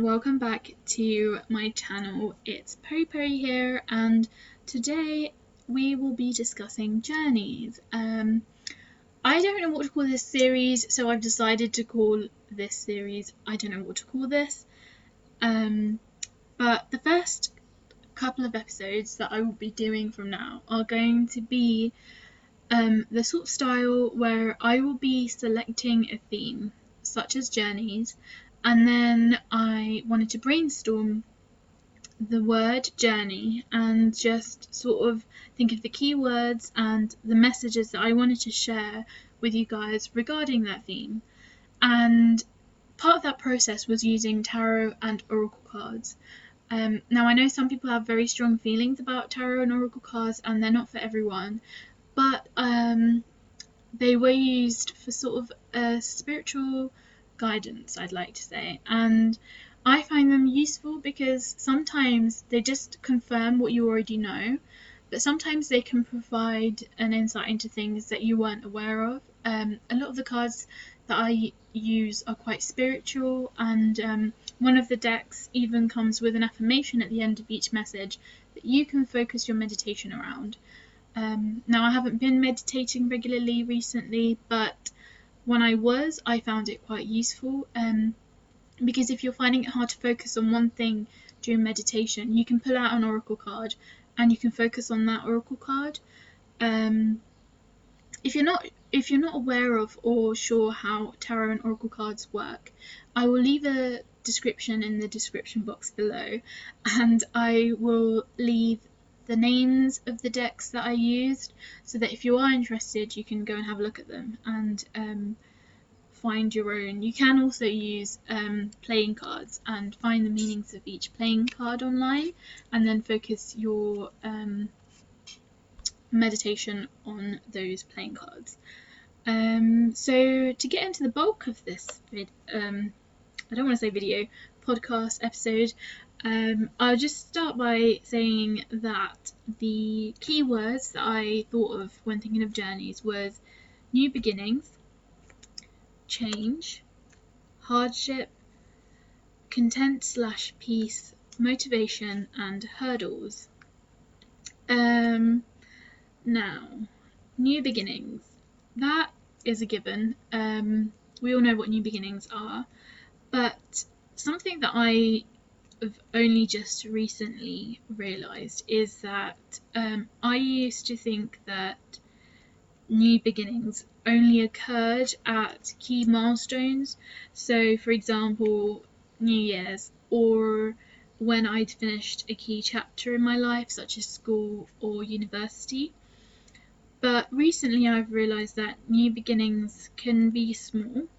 welcome back to my channel. It's Popo here, and today we will be discussing journeys. I don't know what to call this series, so I've decided to call this series I don't know what to call this. But the first couple of episodes that I will be doing from now are going to be the sort of style where I will be selecting a theme, such as journeys, and then I wanted to brainstorm the word journey and just sort of think of the keywords and the messages that I wanted to share with you guys regarding that theme. And part of that process was using tarot and oracle cards. Now, I know some people have very strong feelings about tarot and oracle cards, and they're not for everyone, but they were used for sort of a spiritual guidance, I'd like to say, and I find them useful because sometimes they just confirm what you already know, but sometimes they can provide an insight into things that you weren't aware of. A lot of the cards that I use are quite spiritual, and one of the decks even comes with an affirmation at the end of each message that you can focus your meditation around. Now, I haven't been meditating regularly recently, but when I found it quite useful, because if you're finding it hard to focus on one thing during meditation, you can pull out an oracle card and you can focus on that oracle card. If you're not aware of or sure how tarot and oracle cards work, I will leave a description in the description box below, and I will leave the names of the decks that I used, so that if you are interested you can go and have a look at them and find your own. You can also use playing cards and find the meanings of each playing card online, and then focus your meditation on those playing cards. So to get into the bulk of this I don't want to say video, podcast episode, I'll just start by saying that the keywords that I thought of when thinking of journeys was new beginnings, change, hardship, content/peace, motivation, and hurdles. Now, new beginnings. That is a given. We all know what new beginnings are, but something that I have only just recently realised is that I used to think that new beginnings only occurred at key milestones. So, for example, New Year's, or when I'd finished a key chapter in my life, such as school or university. But recently I've realised that new beginnings can be small.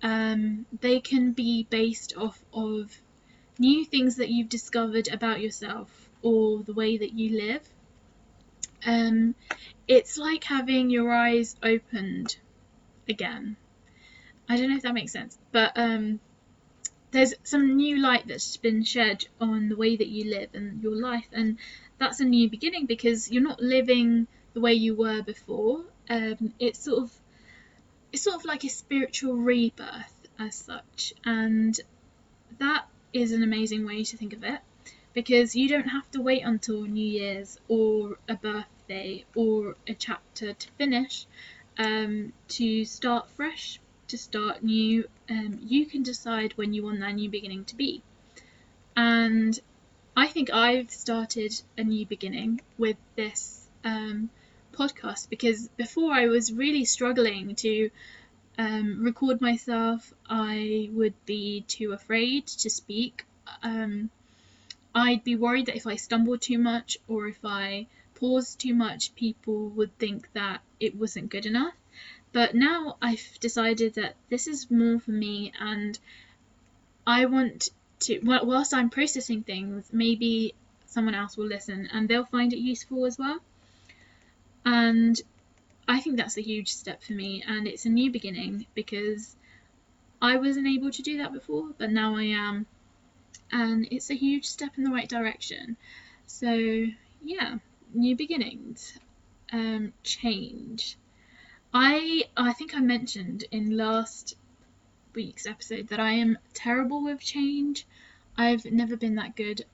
They can be based off of new things that you've discovered about yourself or the way that you live. It's like having your eyes opened again. I don't know if that makes sense, but there's some new light that's been shed on the way that you live and your life, and that's a new beginning because you're not living the way you were before. It's sort of like a spiritual rebirth as such, and that is an amazing way to think of it, because you don't have to wait until New Year's or a birthday or a chapter to finish to start fresh, to start new. You can decide when you want that new beginning to be. And I think I've started a new beginning with this podcast, because before I was really struggling to record myself. I would be too afraid to speak. I'd be worried that if I stumbled too much or if I paused too much, people would think that it wasn't good enough. But now I've decided that this is more for me, and I want to, whilst I'm processing things, maybe someone else will listen and they'll find it useful as well. And I think that's a huge step for me, and it's a new beginning because I wasn't able to do that before, but now I am, and it's a huge step in the right direction. So yeah, new beginnings. Change. I think I mentioned in last week's episode that I am terrible with change. I've never been that good.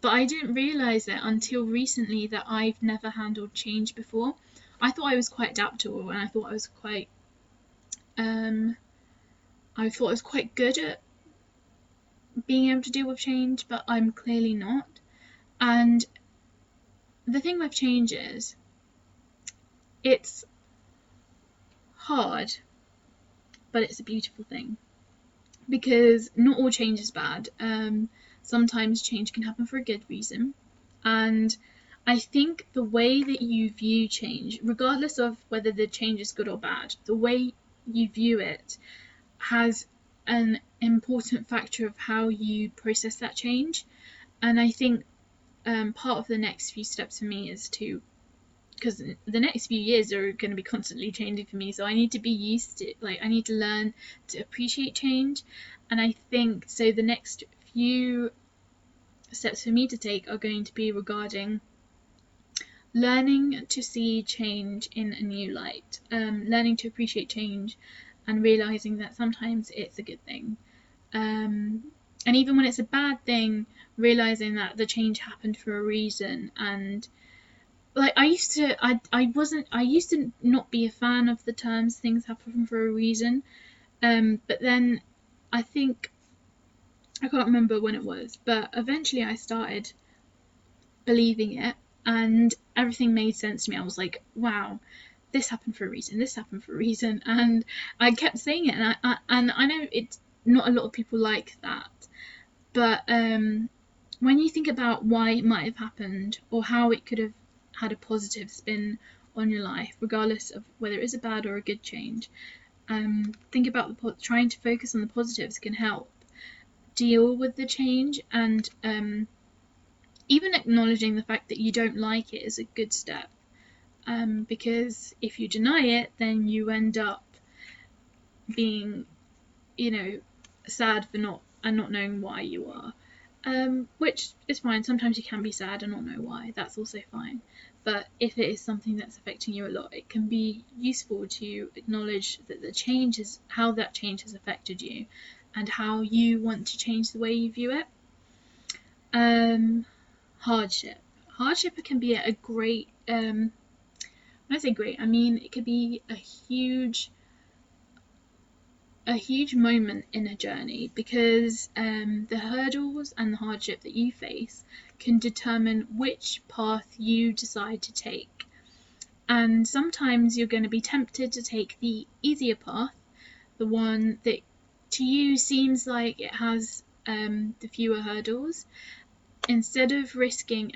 But I didn't realise it until recently that I've never handled change before. I thought I was quite adaptable, and I thought I was quite good at being able to deal with change, but I'm clearly not. And the thing with change is, it's hard, but it's a beautiful thing, because not all change is bad. Sometimes change can happen for a good reason, and I think the way that you view change, regardless of whether the change is good or bad, the way you view it has an important factor of how you process that change. And I think part of the next few steps for me is to, because the next few years are going to be constantly changing for me, so I need to be used to, like, I need to learn to appreciate change. And I think so the next few steps for me to take are going to be regarding learning to see change in a new light, learning to appreciate change, and realizing that sometimes it's a good thing, and even when it's a bad thing, realizing that the change happened for a reason. And like, I used to not be a fan of the terms things happen for a reason, but then I think, I can't remember when it was, but eventually I started believing it, and everything made sense to me. I was like, wow, this happened for a reason, this happened for a reason. And I kept saying it, and I know it's not a lot of people like that, but when you think about why it might have happened, or how it could have had a positive spin on your life, regardless of whether it is a bad or a good change, think about trying to focus on the positives can help deal with the change. And even acknowledging the fact that you don't like it is a good step, because if you deny it, then you end up being, sad for not knowing why you are, which is fine. Sometimes you can be sad and not know why. That's also fine. But if it is something that's affecting you a lot, it can be useful to acknowledge that how that change has affected you, and how you want to change the way you view it. Hardship can be a great, when I say great, I mean it could be a huge moment in a journey, because the hurdles and the hardship that you face can determine which path you decide to take. And sometimes you're going to be tempted to take the easier path, the one that to you seems like it has the fewer hurdles, instead of risking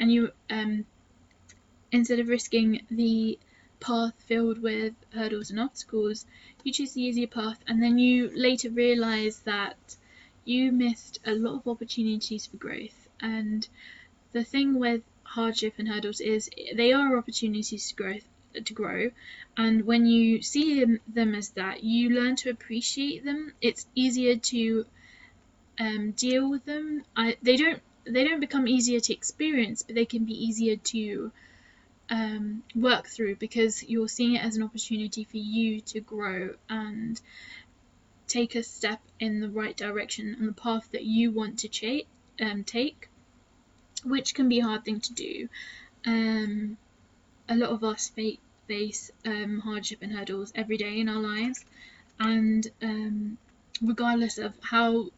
the path filled with hurdles and obstacles. You choose the easier path, and then you later realise that you missed a lot of opportunities for growth. And the thing with hardship and hurdles is they are opportunities to grow, and when you see them as that, you learn to appreciate them. It's easier to deal with them. They don't become easier to experience, but they can be easier to work through, because you're seeing it as an opportunity for you to grow and take a step in the right direction on the path that you want to take, which can be a hard thing to do. A lot of us face hardship and hurdles every day in our lives, and regardless of how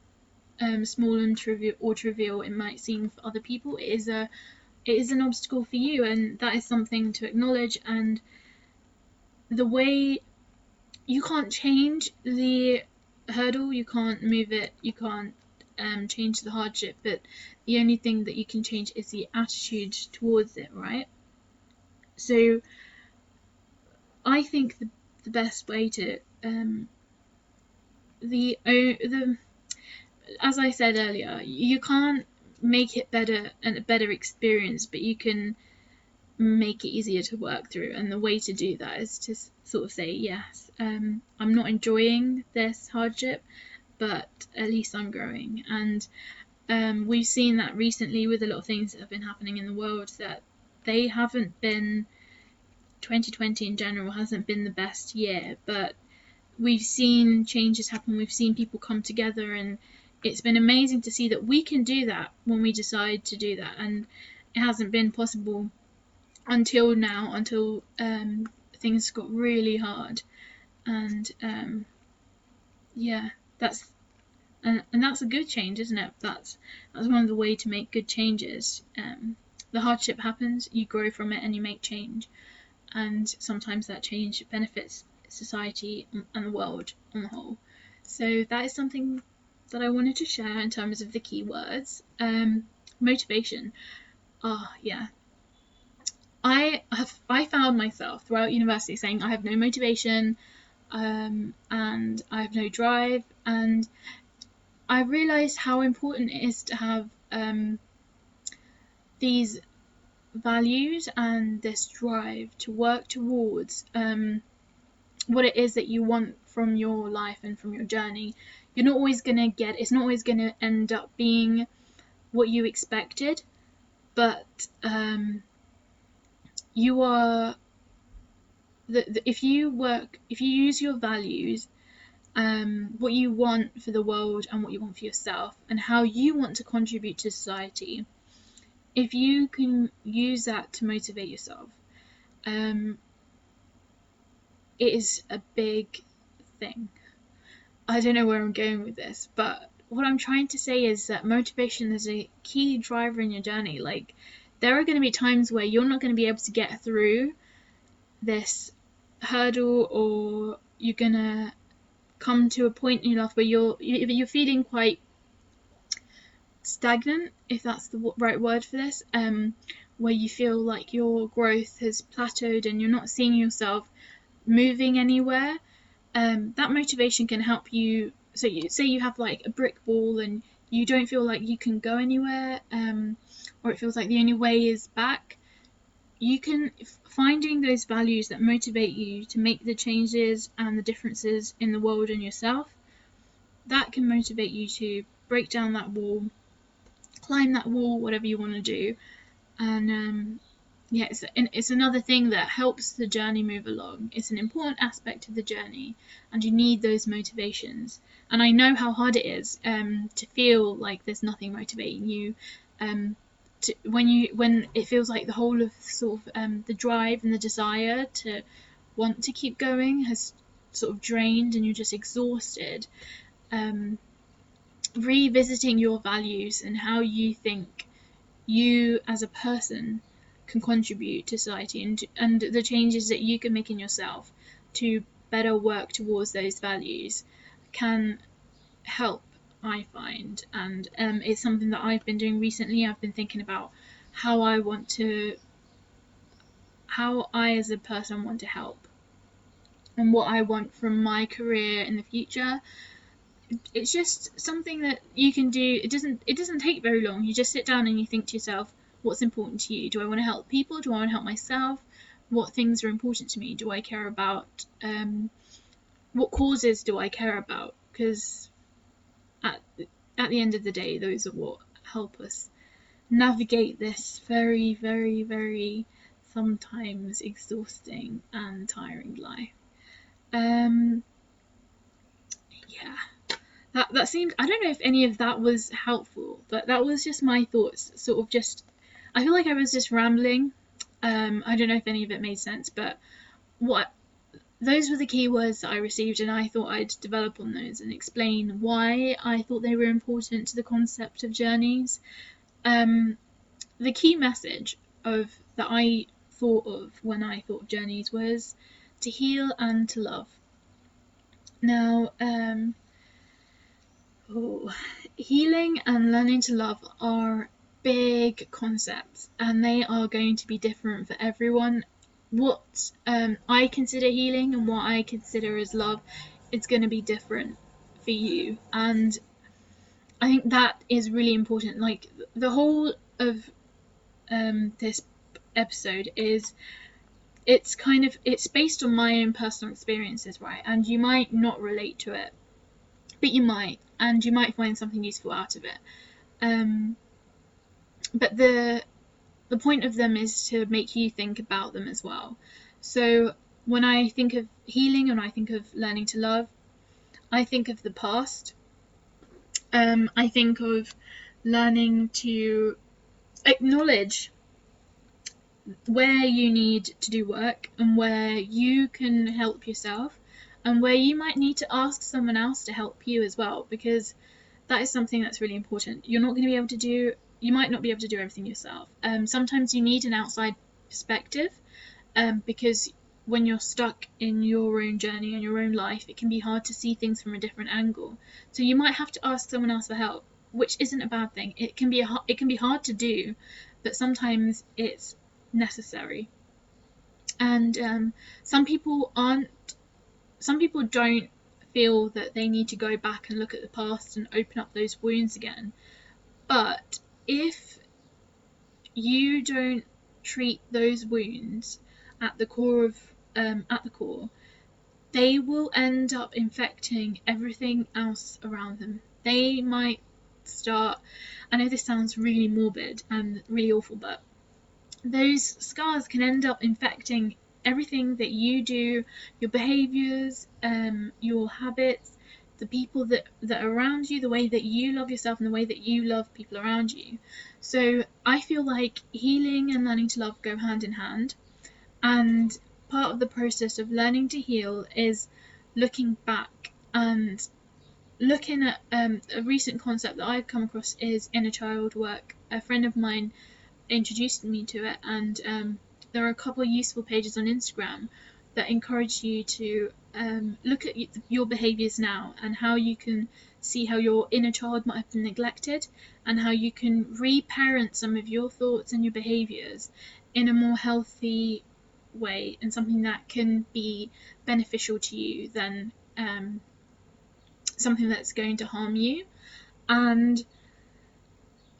small and trivial it might seem for other people, it is an obstacle for you, and that is something to acknowledge. And the way you can't change the hurdle, you can't move it, you can't change the hardship, but the only thing that you can change is the attitude towards it, right? So I think the best way to as I said earlier, you can't make it better and a better experience, but you can make it easier to work through. And the way to do that is to sort of say, yes, I'm not enjoying this hardship, but at least I'm growing. And we've seen that recently with a lot of things that have been happening in the world, that they haven't been 2020 in general hasn't been the best year, but we've seen changes happen, we've seen people come together, and it's been amazing to see that we can do that when we decide to do that. And it hasn't been possible until now, until things got really hard. And yeah, that's and that's a good change, isn't it? That's one of the way to make good changes. The hardship happens, you grow from it, and you make change. And sometimes that change benefits society and the world on the whole. So that is something that I wanted to share in terms of the key words. Motivation. Yeah. I found myself throughout university saying I have no motivation, and I have no drive, and I realised how important it is to have these values and this drive to work towards what it is that you want from your life and from your journey. You're not always going to get, it's not always going to end up being what you expected, but you are, if you use your values, what you want for the world and what you want for yourself and how you want to contribute to society, if you can use that to motivate yourself, it is a big thing. I don't know where I'm going with this, but what I'm trying to say is that motivation is a key driver in your journey. Like, there are going to be times where you're not going to be able to get through this hurdle, or you're going to come to a point in your life where you're feeling quite stagnant, if that's the right word for this, where you feel like your growth has plateaued and you're not seeing yourself moving anywhere. That motivation can help you. So you say you have like a brick wall and you don't feel like you can go anywhere, or it feels like the only way is back. You can finding those values that motivate you to make the changes and the differences in the world and yourself, that can motivate you to break down that wall, climb that wall, whatever you want to do. And yeah, it's another thing that helps the journey move along. It's an important aspect of the journey, and you need those motivations. And I know how hard it is to feel like there's nothing motivating you, when it feels like the whole of sort of the drive and the desire to want to keep going has sort of drained and you're just exhausted. Revisiting your values and how you think you as a person can contribute to society, and the changes that you can make in yourself to better work towards those values can help, I find. And it's something that I've been doing recently. I've been thinking about how I as a person want to help, and what I want from my career in the future. It's just something that you can do. It doesn't take very long. You just sit down and you think to yourself, what's important to you? Do I want to help people? Do I want to help myself? What things are important to me? Do I care about what causes do I care about? Because at the end of the day, those are what help us navigate this very, very, very sometimes exhausting and tiring life. Yeah. That seemed, I don't know if any of that was helpful, but that was just my thoughts, sort of just, I feel like I was just rambling. I don't know if any of it made sense, but those were the keywords that I received, and I thought I'd develop on those and explain why I thought they were important to the concept of journeys. The key message that I thought of when I thought of journeys was to heal and to love. Now, healing and learning to love are big concepts, and they are going to be different for everyone. What I consider healing and what I consider as love, it's going to be different for you, and I think that is really important. Like, the whole of this episode is, it's based on my own personal experiences, right? And you might not relate to it, but you might, and you might find something useful out of it. But the point of them is to make you think about them as well. So when I think of healing and I think of learning to love, I think of the past. I think of learning to acknowledge where you need to do work and where you can help yourself, and where you might need to ask someone else to help you as well, because that is something that's really important. You're not going to be able to do, you might not be able to do everything yourself. Sometimes you need an outside perspective, because when you're stuck in your own journey and your own life, it can be hard to see things from a different angle. So you might have to ask someone else for help, which isn't a bad thing. It can be hard to do, but sometimes it's necessary. And some people don't feel that they need to go back and look at the past and open up those wounds again. But if you don't treat those wounds at the core, they will end up infecting everything else around them. They might start, I know this sounds really morbid and really awful, but those scars can end up infecting everything that you do, your behaviors, your habits, the people that are around you, the way that you love yourself and the way that you love people around you. So I feel like healing and learning to love go hand in hand, and part of the process of learning to heal is looking back and looking at a recent concept that I've come across is inner child work. A friend of mine introduced me to it, and there are a couple of useful pages on Instagram that encourage you to look at your behaviours now and how you can see how your inner child might have been neglected, and how you can reparent some of your thoughts and your behaviours in a more healthy way, and something that can be beneficial to you than something that's going to harm you. And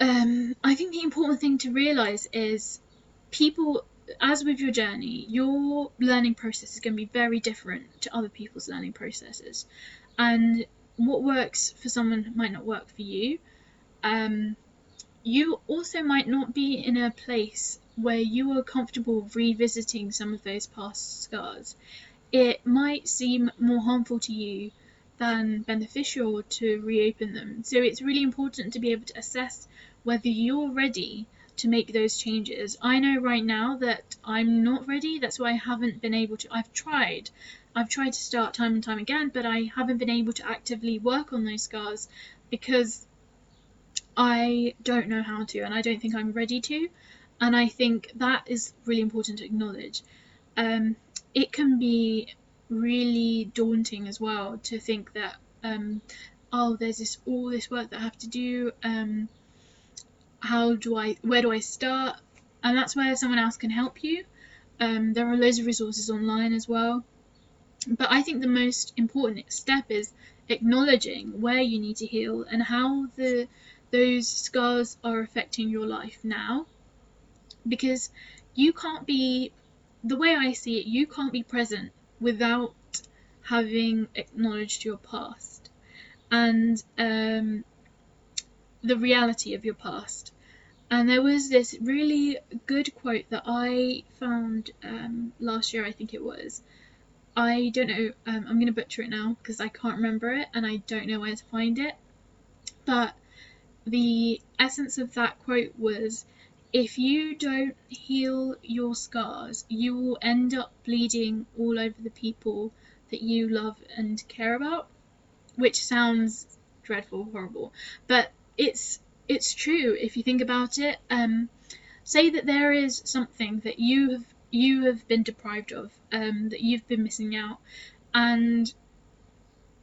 I think the important thing to realise is, people, as with your journey, your learning process is going to be very different to other people's learning processes, and what works for someone might not work for you. You also might not be in a place where you are comfortable revisiting some of those past scars. It might seem more harmful to you than beneficial to reopen them. So it's really important to be able to assess whether you're ready to make those changes. I know right now that I'm not ready. That's why I haven't been able to. I've tried to start time and time again, but I haven't been able to actively work on those scars because I don't know how to, and I don't think I'm ready to. And I think that is really important to acknowledge. It can be really daunting as well to think that oh, there's all this work that I have to do. Where do I start? And that's where someone else can help you. There are loads of resources online as well. But I think the most important step is acknowledging where you need to heal and how those scars are affecting your life now. Because you can't be, the way I see it, you can't be present without having acknowledged your past and the reality of your past. And there was this really good quote that I found last year, I think it was. I don't know, I'm going to butcher it now because I can't remember it and I don't know where to find it. But the essence of that quote was, if you don't heal your scars, you will end up bleeding all over the people that you love and care about. Which sounds dreadful, horrible, but it's true if you think about it. Say that there is something that you have been deprived of, that you've been missing out, and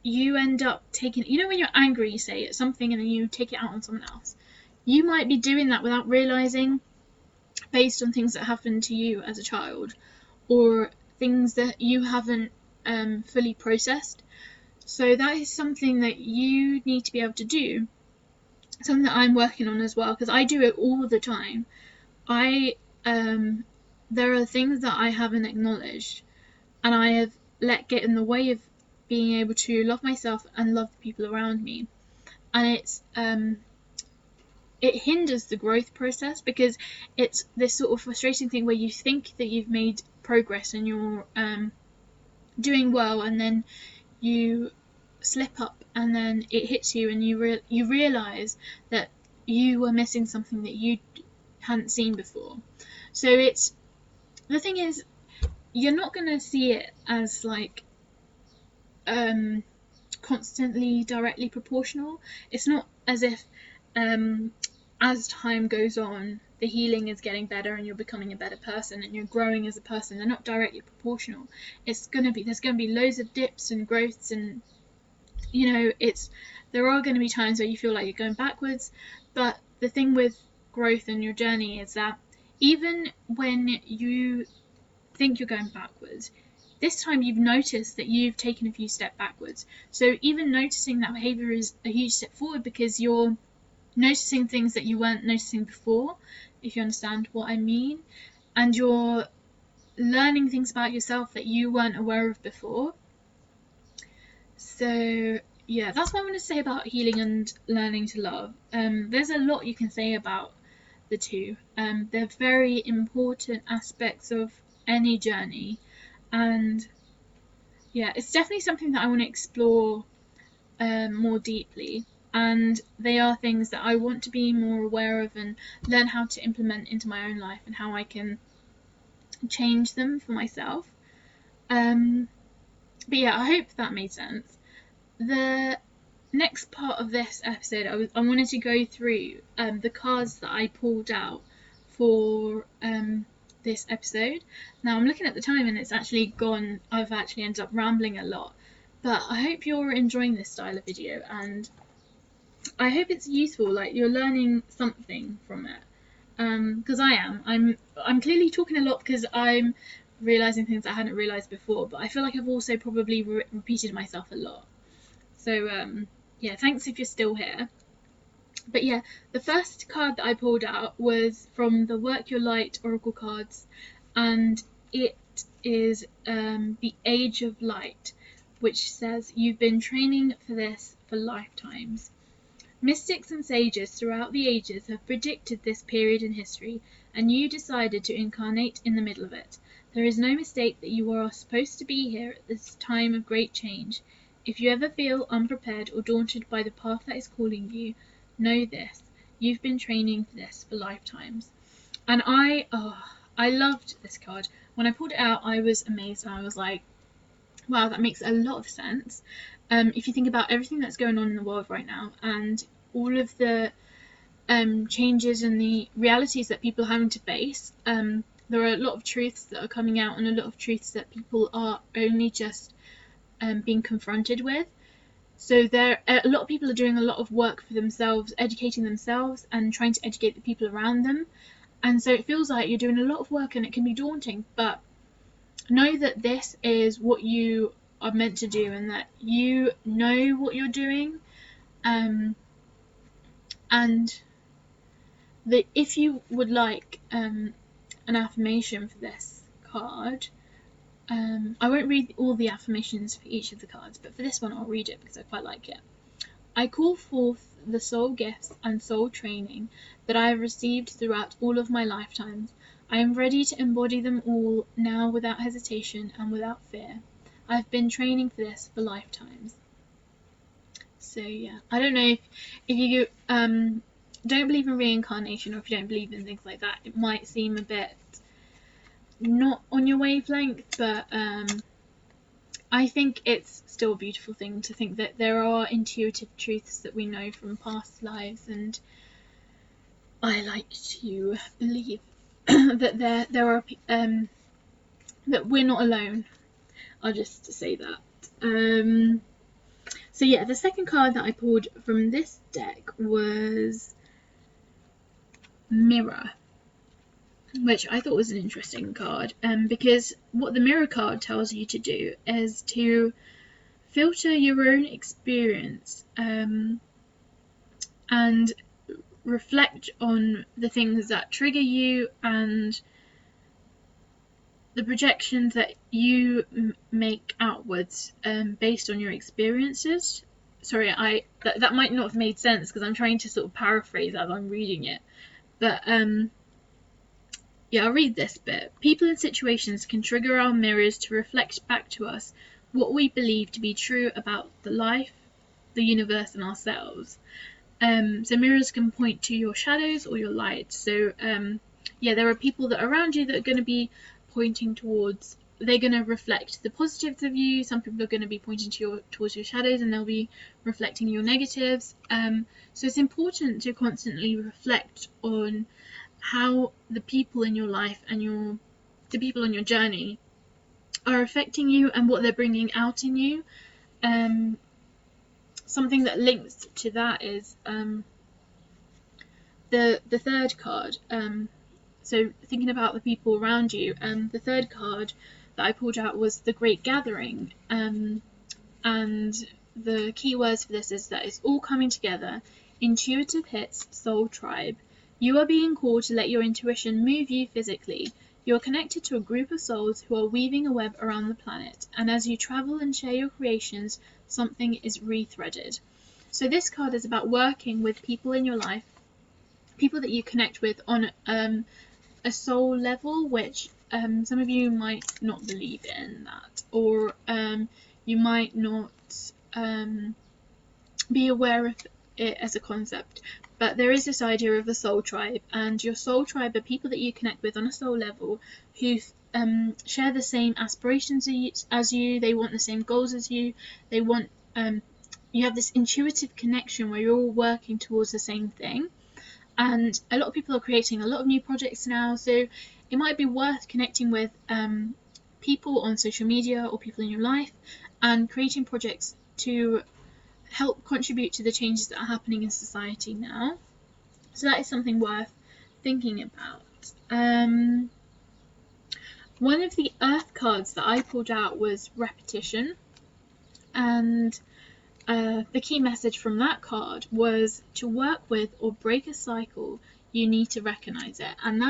you end up taking, you know, when you're angry, you say at something and then you take it out on someone else. You might be doing that without realizing, based on things that happened to you as a child, or things that you haven't fully processed. So that is something that you need to be able to do. Something that I'm working on as well, because I do it all the time. There are things that I haven't acknowledged, and I have let get in the way of being able to love myself and love the people around me. And it hinders the growth process, because it's this sort of frustrating thing where you think that you've made progress and you're doing well, and then you slip up, and then it hits you, and you realize that you were missing something that you hadn't seen before. So it's the thing is, you're not going to see it as like constantly directly proportional. It's not as if as time goes on the healing is getting better and you're becoming a better person and you're growing as a person. They're not directly proportional. There's going to be loads of dips and growths, and there are going to be times where you feel like you're going backwards. But the thing with growth and your journey is that even when you think you're going backwards, this time you've noticed that you've taken a few steps backwards. So even noticing that behavior is a huge step forward, because you're noticing things that you weren't noticing before, if you understand what I mean, and you're learning things about yourself that you weren't aware of before. So yeah, that's what I want to say about healing and learning to love. There's a lot you can say about the two. They're very important aspects of any journey, and yeah, it's definitely something that I want to explore more deeply, and they are things that I want to be more aware of and learn how to implement into my own life, and how I can change them for myself. But yeah, I hope that made sense. The next part of this episode, I wanted to go through the cards that I pulled out for this episode. Now I'm looking at the time and it's actually gone. I've actually ended up rambling a lot, but I hope you're enjoying this style of video, and I hope it's useful. Like, you're learning something from it, because I am. I'm clearly talking a lot because I'm realizing things I hadn't realized before, but I feel like I've also probably repeated myself a lot. So yeah, thanks if you're still here. But yeah, the first card that I pulled out was from the Work Your Light Oracle cards, and it is the Age of Light, which says, you've been training for this for lifetimes. Mystics and sages throughout the ages have predicted this period in history, and you decided to incarnate in the middle of it. There is no mistake that you are supposed to be here at this time of great change. If you ever feel unprepared or daunted by the path that is calling you, know this: you've been training for this for lifetimes. And I loved this card. When I pulled it out, I was amazed, and I was like, wow, that makes a lot of sense. If you think about everything that's going on in the world right now, and all of the changes and the realities that people are having to face, there are a lot of truths that are coming out, and a lot of truths that people are only just being confronted with. So a lot of people are doing a lot of work for themselves, educating themselves and trying to educate the people around them. And so it feels like you're doing a lot of work, and it can be daunting, but know that this is what you are meant to do, and that you know what you're doing. And that if you would like an affirmation for this card, I won't read all the affirmations for each of the cards, but for this one I'll read it because I quite like it. I call forth the soul gifts and soul training that I have received throughout all of my lifetimes. I am ready to embody them all now without hesitation and without fear. I have been training for this for lifetimes. So yeah, I don't know if you don't believe in reincarnation, or if you don't believe in things like that, it might seem a bit not on your wavelength, but I think it's still a beautiful thing to think that there are intuitive truths that we know from past lives, and I like to believe that there are that we're not alone. I'll just say that. So yeah, the second card that I pulled from this deck was Mirror, which I thought was an interesting card, because what the Mirror card tells you to do is to filter your own experience, and reflect on the things that trigger you and the projections that you make outwards, based on your experiences. Sorry, that might not have made sense because I'm trying to sort of paraphrase as I'm reading it, but Yeah, I'll read this bit. People and situations can trigger our mirrors to reflect back to us what we believe to be true about the life, the universe, and ourselves. So mirrors can point to your shadows or your light. So yeah, there are people that are around you that are going to be pointing towards. They're going to reflect the positives of you. Some people are going to be pointing towards your shadows, and they'll be reflecting your negatives. So it's important to constantly reflect on how the people in your life and the people on your journey are affecting you and what they're bringing out in you. Something that links to that is the third card. So thinking about the people around you, the third card that I pulled out was the Great Gathering, and the key words for this is that it's all coming together. Intuitive hits, soul tribe. You are being called to let your intuition move you physically. You are connected to a group of souls who are weaving a web around the planet, and as you travel and share your creations, something is rethreaded. So this card is about working with people in your life, people that you connect with on a soul level, which some of you might not believe in that, or you might not be aware of it as a concept. But there is this idea of a soul tribe, and your soul tribe are people that you connect with on a soul level who share the same aspirations as you. They want the same goals as you. They want you have this intuitive connection where you're all working towards the same thing. And a lot of people are creating a lot of new projects now, so it might be worth connecting with people on social media or people in your life and creating projects to help contribute to the changes that are happening in society now. So that is something worth thinking about. One of the earth cards that I pulled out was repetition, and the key message from that card was to work with or break a cycle, you need to recognize it. And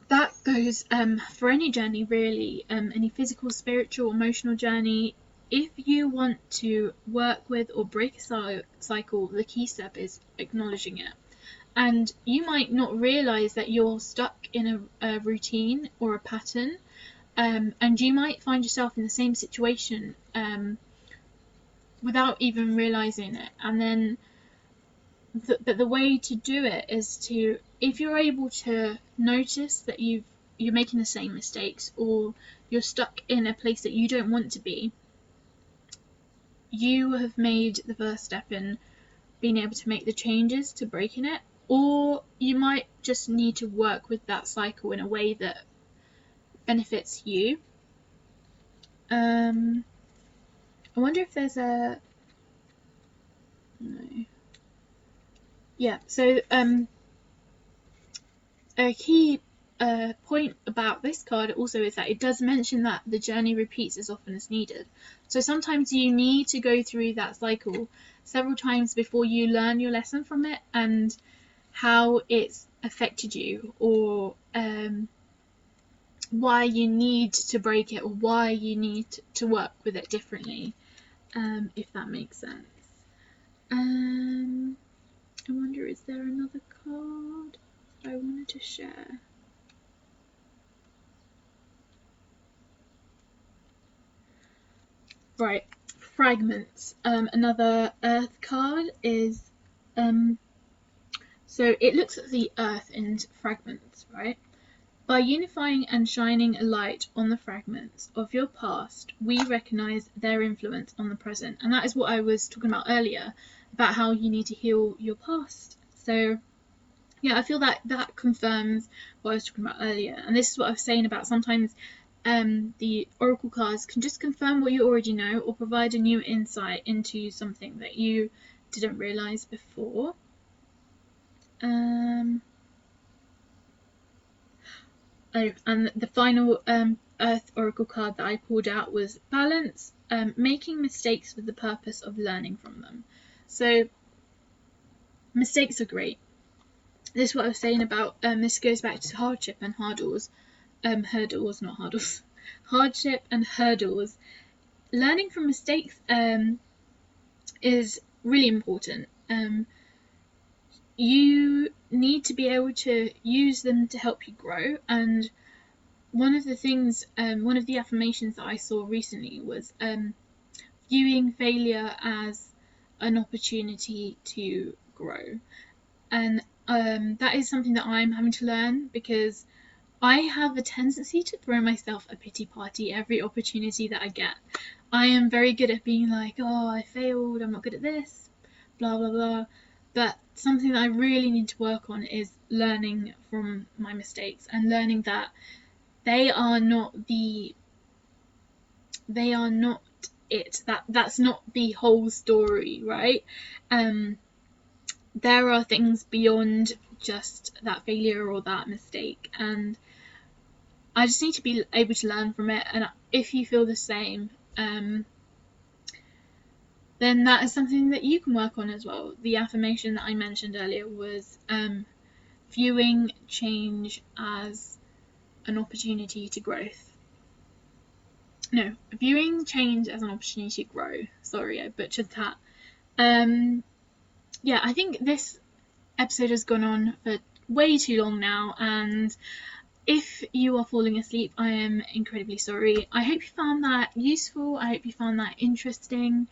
that goes for any journey really, any physical, spiritual, emotional journey. If you want to work with or break a cycle, the key step is acknowledging it. And you might not realize that you're stuck in a routine or a pattern, and you might find yourself in the same situation without even realizing it. And then the way to do it is to, if you're able to notice that you're making the same mistakes, or you're stuck in a place that you don't want to be, you have made the first step in being able to make the changes to breaking it. Or you might just need to work with that cycle in a way that benefits you. I wonder if there's a... No. Yeah, so a key point about this card also is that it does mention that the journey repeats as often as needed. So sometimes you need to go through that cycle several times before you learn your lesson from it and how it's affected you, or why you need to break it, or why you need to work with it differently, if that makes sense. I wonder, is there another card I wanted to share? Right, fragments. Another earth card is so it looks at the earth in fragments, right? By unifying and shining a light on the fragments of your past, we recognize their influence on the present. And that is what I was talking about earlier, about how you need to heal your past. So yeah, I feel that that confirms what I was talking about earlier. And this is what I was saying about sometimes the oracle cards can just confirm what you already know, or provide a new insight into something that you didn't realize before. Oh, and the final Earth Oracle card that I pulled out was Balance, making mistakes with the purpose of learning from them. So mistakes are great. This is what I was saying about, this goes back to hardship and hurdles, not hurdles, hardship and hurdles. Learning from mistakes is really important. you need to be able to use them to help you grow. And one of the things, one of the affirmations that I saw recently was viewing failure as an opportunity to grow. And that is something that I'm having to learn, because I have a tendency to throw myself a pity party every opportunity that I get. I am very good at being like, oh, I failed, I'm not good at this, blah, blah, blah. But something that I really need to work on is learning from my mistakes and learning that they are not it. That's not the whole story, right? There are things beyond just that failure or that mistake, and I just need to be able to learn from it. And if you feel the same, then that is something that you can work on as well. The affirmation that I mentioned earlier was viewing change as an opportunity to growth. No, viewing change as an opportunity to grow. Sorry, I butchered that. Yeah, I think this episode has gone on for way too long now, and if you are falling asleep, I am incredibly sorry. I hope you found that useful. I hope you found that interesting.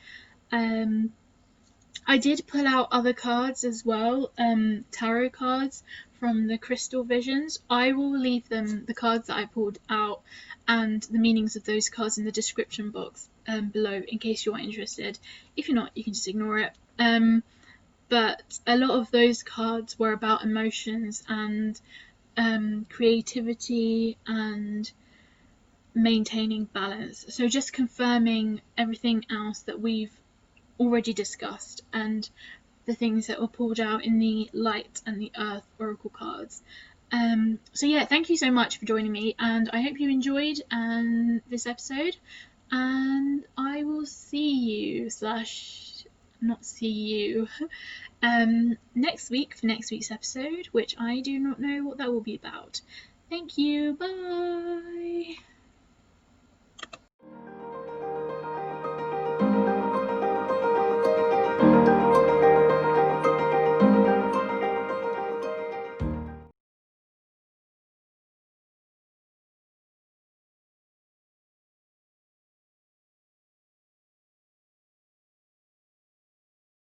I did pull out other cards as well, tarot cards from the Crystal Visions. I will leave the cards that I pulled out and the meanings of those cards in the description box below, in case you are interested. If you're not, you can just ignore it. But a lot of those cards were about emotions and creativity and maintaining balance. So just confirming everything else that we've already discussed and the things that were pulled out in the Light and the Earth Oracle cards. So yeah, thank you so much for joining me, and I hope you enjoyed this episode, and I will see you / not see you next week for next week's episode, which I do not know what that will be about. Thank you, bye!